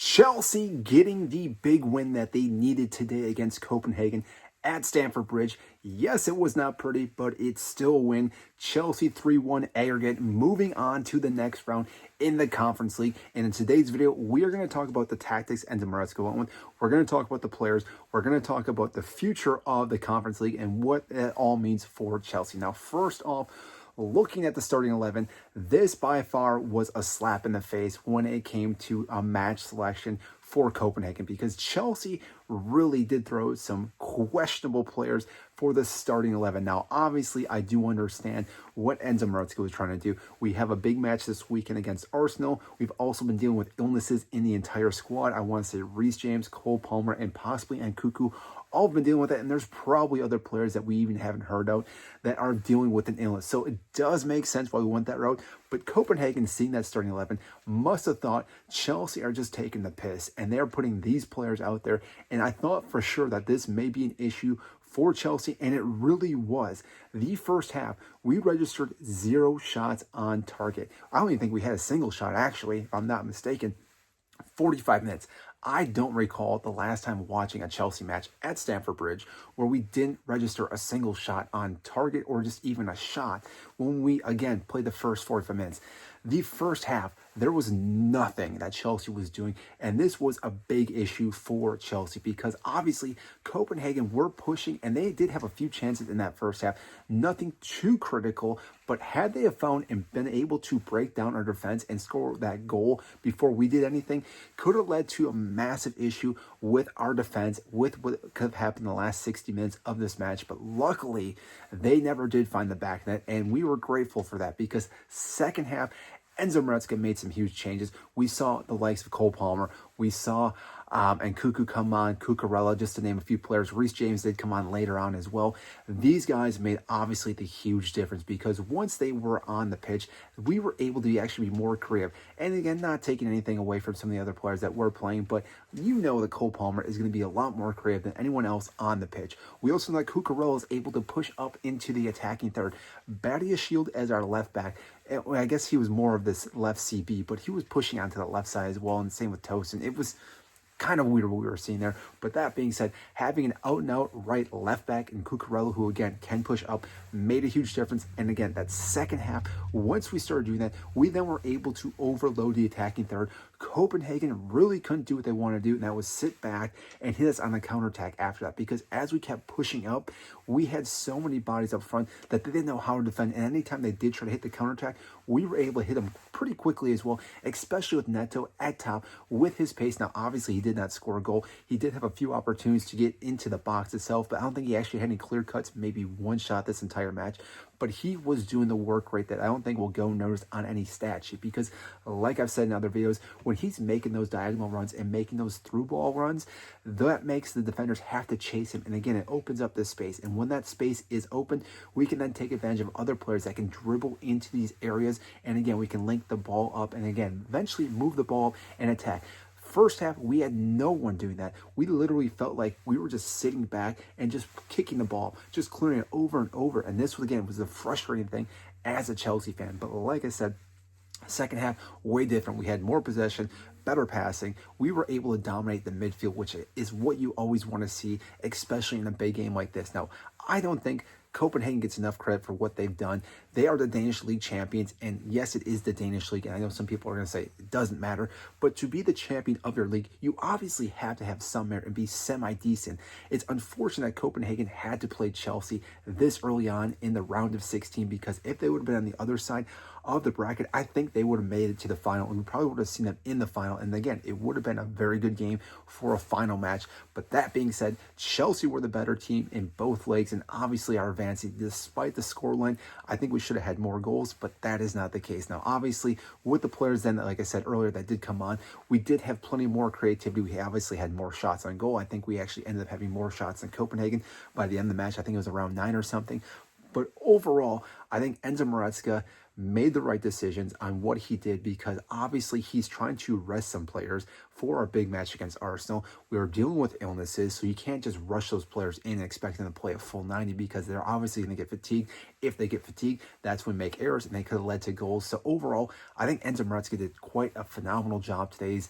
Chelsea getting the big win that they needed today against Copenhagen at Stamford Bridge. Yes, it was not pretty, but it's still a win. Chelsea 3-1 aggregate, moving on to the next round in the Conference League. And in today's video, we are going to talk about the tactics Enzo Maresca went with. We're going to talk about the players. We're going to talk about the future of the Conference League and what it all means for Chelsea. Now, first off, looking at the starting 11, this by far was a slap in the face when it came to a match selection for Copenhagen, because Chelsea really did throw some questionable players for the starting 11. Now, obviously, I do understand what Enzo Maresca was trying to do. We have a big match this weekend against Arsenal. We've also been dealing with illnesses in the entire squad. I want to say Reece James, Cole Palmer, and possibly Nkunku all been dealing with it, and there's probably other players that we even haven't heard of that are dealing with an illness. So it does make sense why we went that route. But Copenhagen, seeing that starting 11, must have thought Chelsea are just taking the piss, and they're putting these players out there. And I thought for sure that this may be an issue for Chelsea, and it really was. The first half, we registered 0 shots on target. I don't even think we had a single shot, actually, if I'm not mistaken. 45 minutes. I don't recall the last time watching a Chelsea match at Stamford Bridge where we didn't register a single shot on target or just even a shot when we, again, played the first 45 minutes. The first half, there was nothing that Chelsea was doing, and this was a big issue for Chelsea because obviously Copenhagen were pushing, and they did have a few chances in that first half. Nothing too critical, but had they have found and been able to break down our defense and score that goal before we did anything, could have led to a massive issue with our defense, with what could have happened in the last 60 minutes of this match. But luckily, they never did find the back net, and we were grateful for that because second half, Enzo Maresca made some huge changes. We saw the likes of Cole Palmer. We saw Nkunku come on, Cucurella, just to name a few players. Reece James did come on later on as well. These guys made obviously the huge difference because once they were on the pitch, we were able to actually be more creative. And again, not taking anything away from some of the other players that were playing, but you know that Cole Palmer is going to be a lot more creative than anyone else on the pitch. We also know that Cucurella is able to push up into the attacking third. Badiashile as our left back. I guess he was more of this left CB, but he was pushing onto the left side as well, and same with Tosin. It was kind of weird what we were seeing there. But that being said, having an out-and-out right left back in Cucurella, who again can push up, made a huge difference. And again, that second half, once we started doing that, we then were able to overload the attacking third. Copenhagen really couldn't do what they wanted to do, and that was sit back and hit us on the counterattack after that, because as we kept pushing up, we had so many bodies up front that they didn't know how to defend. And anytime they did try to hit the counterattack, we were able to hit them pretty quickly as well, especially with Neto at top with his pace. Now, obviously, he did not score a goal. He did have a few opportunities to get into the box itself, but I don't think he actually had any clear cuts, maybe one shot this entire match. But he was doing the work rate that I don't think will go noticed on any stat sheet, because like I've said in other videos, when he's making those diagonal runs and making those through ball runs, that makes the defenders have to chase him. And again, it opens up this space. And when that space is open, we can then take advantage of other players that can dribble into these areas. And again, we can link the ball up and again, eventually move the ball and attack. First half, we had no one doing that. We literally felt like we were just sitting back and just kicking the ball, just clearing it over and over. And this, again, was a frustrating thing as a Chelsea fan. But like I said, second half, way different. We had more possession, better passing. We were able to dominate the midfield, which is what you always want to see, especially in a big game like this. Now, I don't think Copenhagen gets enough credit for what they've done. They are the Danish League champions, and yes, it is the Danish League, and I know some people are going to say it doesn't matter, but to be the champion of your league, you obviously have to have some merit and be semi-decent. It's unfortunate that Copenhagen had to play Chelsea this early on in the round of 16, because if they would have been on the other side of the bracket, I think they would have made it to the final, and we probably would have seen them in the final. And again, it would have been a very good game for a final match. But that being said, Chelsea were the better team in both legs, and obviously are advancing despite the scoreline. I think we should have had more goals, but that is not the case. Now, obviously, with the players then, like I said earlier, that did come on, we did have plenty more creativity. We obviously had more shots on goal. I think we actually ended up having more shots than Copenhagen by the end of the match. I think it was around 9 or something. But overall, I think Enzo Maresca made the right decisions on what he did, because obviously he's trying to rest some players for our big match against Arsenal. We are dealing with illnesses, so you can't just rush those players in and expect them to play a full 90, because they're obviously going to get fatigued. If they get fatigued, that's when make errors, and they could have led to goals. So overall, I think Enzo Maresca did quite a phenomenal job today's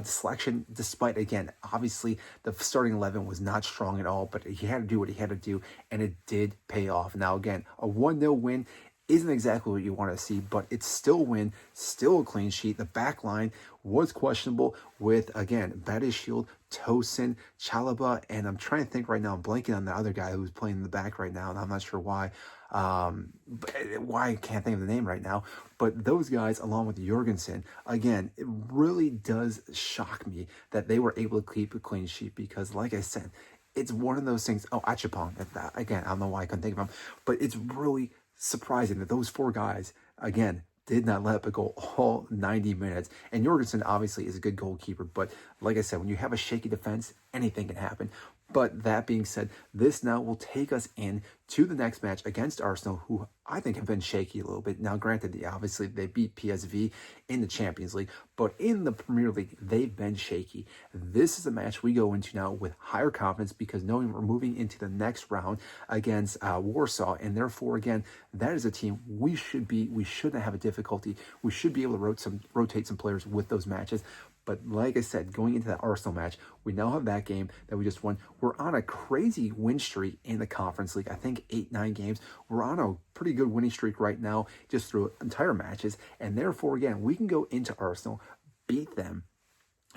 selection, despite, again, obviously the starting 11 was not strong at all, but he had to do what he had to do, and it did pay off. Now, again, a 1-0 win isn't exactly what you want to see, but it's still a win, still a clean sheet. The back line was questionable with, again, Badishield, Tosin, Chalaba, and I'm trying to think right now, I'm blanking on the other guy who's playing in the back right now, and I'm not sure why. Why I can't think of the name right now, but those guys, along with Jorgensen, again, it really does shock me that they were able to keep a clean sheet, because, like I said, it's one of those things. Oh, Achapong, again, I don't know why I couldn't think of him, but it's really surprising that those four guys, again, did not let up a goal all 90 minutes. And Jorgensen obviously is a good goalkeeper, but like I said, when you have a shaky defense, anything can happen. But that being said, this now will take us in to the next match against Arsenal, who I think have been shaky a little bit. Now, granted, obviously they beat PSV in the Champions League, but in the Premier League, they've been shaky. This is a match we go into now with higher confidence, because knowing we're moving into the next round against Warsaw, and therefore, again, that is a team we shouldn't have a difficulty. We should be able to rotate some players with those matches. But like I said, going into that Arsenal match, we now have that game that we just won. We're on a crazy win streak in the Conference League. I think 8-9 games. We're on a pretty good winning streak right now, just through entire matches. And therefore, again, we can go into Arsenal, beat them,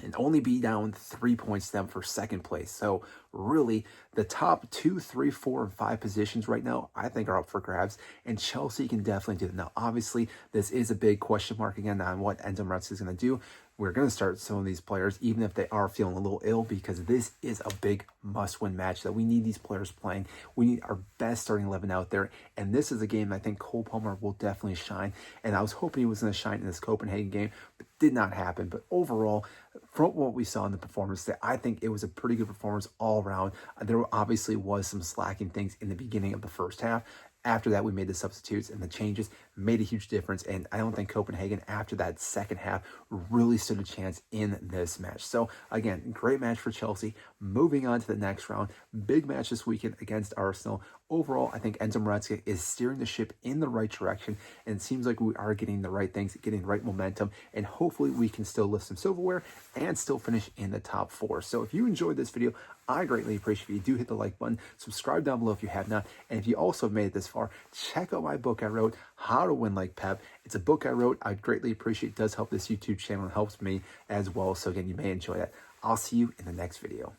and only be down 3 points to them for second place. So really, the top 2, 3, 4, and 5 positions right now, I think, are up for grabs, and Chelsea can definitely do that. Now, obviously, this is a big question mark again on what Enzo Maresca is going to do. We're going to start some of these players, even if they are feeling a little ill, because this is a big must-win match that we need these players playing. We need our best starting 11 out there, and this is a game I think Cole Palmer will definitely shine, and I was hoping he was going to shine in this Copenhagen game, but did not happen. But overall, from what we saw in the performance today, I think it was a pretty good performance all around. There obviously was some slacking things in the beginning of the first half. After that, we made the substitutes, and the changes made a huge difference. And I don't think Copenhagen, after that second half, really stood a chance in this match. So again, great match for Chelsea. Moving on to the next round. Big match this weekend against Arsenal. Overall, I think Enzo Maresca is steering the ship in the right direction, and it seems like we are getting the right things, getting the right momentum, and hopefully we can still lift some silverware and still finish in the top 4. So if you enjoyed this video, I greatly appreciate if you do hit the like button, subscribe down below if you have not, and if you also made it this far, check out my book I wrote, How to Win Like Pep. It's a book I wrote. I greatly appreciate it. It does help this YouTube channel and helps me as well. So again, you may enjoy that. I'll see you in the next video.